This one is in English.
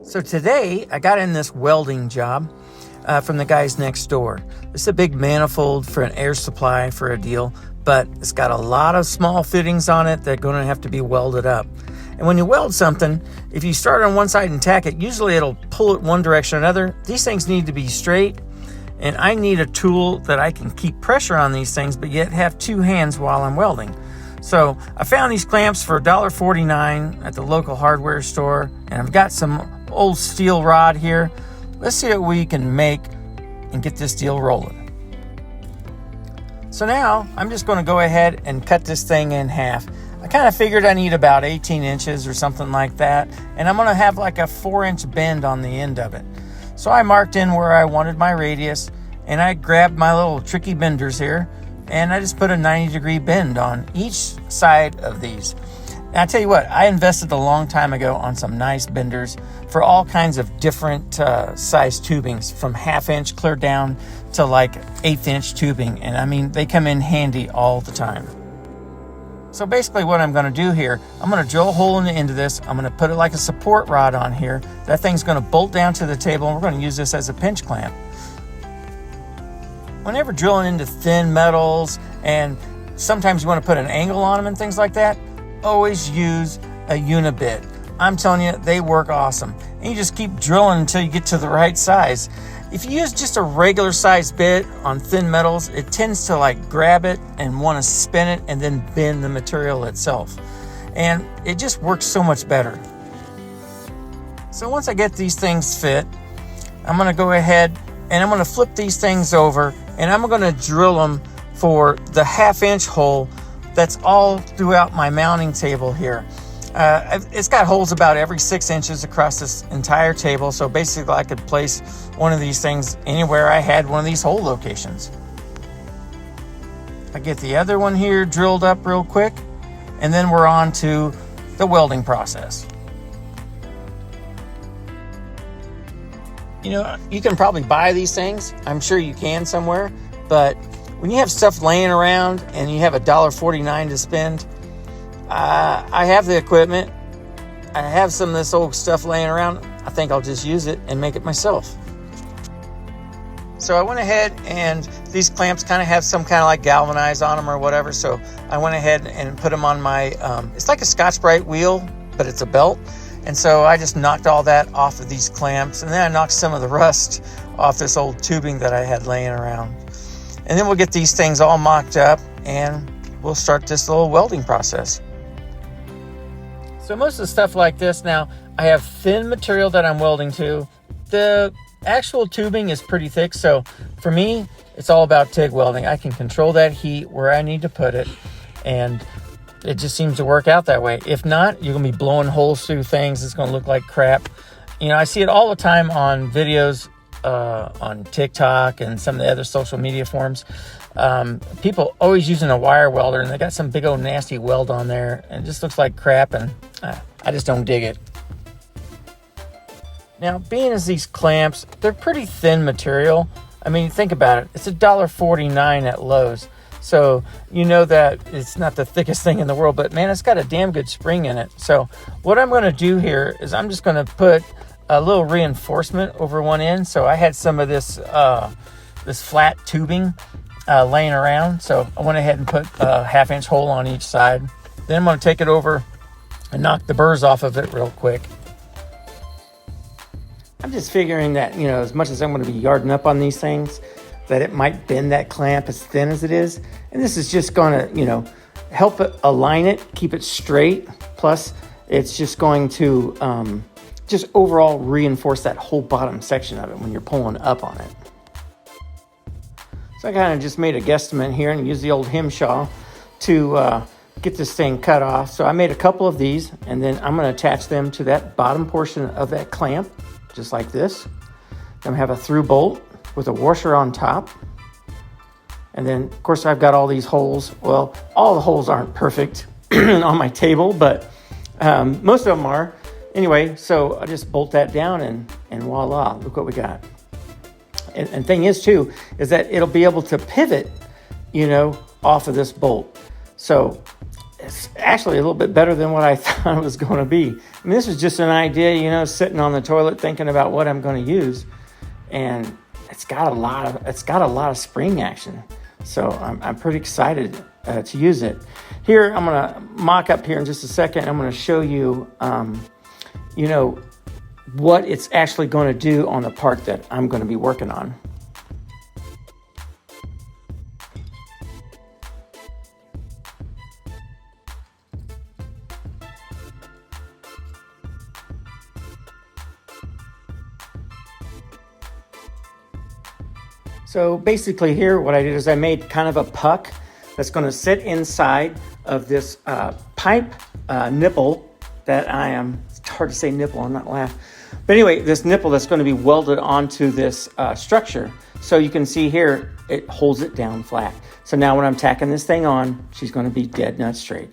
So today I got in this welding job from the guys next door. It's a big manifold for an air supply for a deal, but it's got a lot of small fittings on it that are going to have to be welded up. And when you weld something, if you start on one side and tack it, usually it'll pull it one direction or another. These things need to be straight, and I need a tool that I can keep pressure on these things but yet have two hands while I'm welding. So I found these clamps for $1.49 at the local hardware store, and I've got some old steel rod here. Let's see what we can make and get this deal rolling. So now I'm just going to go ahead and cut this thing in half. I kind of figured I need about 18 inches or something like that, and I'm going to have like a 4-inch bend on the end of it. So I marked in where I wanted my radius, and I grabbed my little tricky benders here, and I just put a 90-degree bend on each side of these. And I tell you what, I invested a long time ago on some nice benders for all kinds of different size tubings, from 1/2 inch clear down to like 1/8 inch tubing. And I mean, they come in handy all the time. So basically what I'm going to do here, I'm going to drill a hole in the end of this. I'm going to put it like a support rod on here. That thing's going to bolt down to the table, and we're going to use this as a pinch clamp. Whenever drilling into thin metals, and sometimes you want to put an angle on them and things like that, always use a unibit. I'm telling you, they work awesome. And you just keep drilling until you get to the right size. If you use just a regular size bit on thin metals, it tends to like grab it and want to spin it and then bend the material itself. And it just works so much better. So once I get these things fit, I'm going to go ahead and I'm going to flip these things over, and I'm going to drill them for the 1/2 inch hole that's all throughout my mounting table here. It's got holes about every 6 inches across this entire table, so basically I could place one of these things anywhere I had one of these hole locations. I get the other one here drilled up real quick, and then we're on to the welding process. You know, you can probably buy these things. I'm sure you can somewhere, but when you have stuff laying around and you have $1.49 to spend, I have the equipment. I have some of this old stuff laying around. I think I'll just use it and make it myself. So I went ahead, and these clamps kind of have some kind of like galvanized on them or whatever. So I went ahead and put them on my, it's like a Scotch-Brite wheel, but it's a belt. And so I just knocked all that off of these clamps, and then I knocked some of the rust off this old tubing that I had laying around. And then we'll get these things all mocked up, and we'll start this little welding process. So most of the stuff like this now, I have thin material that I'm welding to. The actual tubing is pretty thick, so for me, it's all about TIG welding. I can control that heat where I need to put it, and it just seems to work out that way. If not, you're going to be blowing holes through things. It's going to look like crap. You know, I see it all the time on videos on TikTok and some of the other social media forums. People always using a wire welder, and they got some big old nasty weld on there, and it just looks like crap, and I just don't dig it. Now, being as these clamps, they're pretty thin material. I mean, think about it. It's $1.49 at Lowe's. So you know that it's not the thickest thing in the world, but man, it's got a damn good spring in it. So what I'm going to do here is I'm just going to put a little reinforcement over one end. So I had some of this this flat tubing laying around. So I went ahead and put a 1/2 inch hole on each side. Then I'm going to take it over and knock the burrs off of it real quick. I'm just figuring that, you know, as much as I'm going to be yarding up on these things, that it might bend that clamp as thin as it is. And this is just going to, you know, help it align it, keep it straight. Plus, it's just going to just overall reinforce that whole bottom section of it when you're pulling up on it. So I kind of just made a guesstimate here and used the old Himshaw to get this thing cut off. So I made a couple of these, and then I'm going to attach them to that bottom portion of that clamp, just like this. I'm going to have a through bolt with a washer on top. And then, of course, I've got all these holes. Well, all the holes aren't perfect on my table, but most of them are. Anyway, so I just bolt that down, and voila, look what we got. And thing is, too, is that it'll be able to pivot, you know, off of this bolt. So it's actually a little bit better than what I thought it was going to be. I mean, this was just an idea, you know, sitting on the toilet thinking about what I'm going to use, and it's got a lot of spring action. So I'm pretty excited to use it. Here, I'm going to mock up here in just a second. I'm going to show you, you know, what it's actually going to do on the part that I'm going to be working on. So basically here, what I did is I made kind of a puck that's going to sit inside of this pipe nipple that it's hard to say nipple, I'm not laughing. But anyway, this nipple that's going to be welded onto this structure. So you can see here, it holds it down flat. So now when I'm tacking this thing on, she's going to be dead nut straight.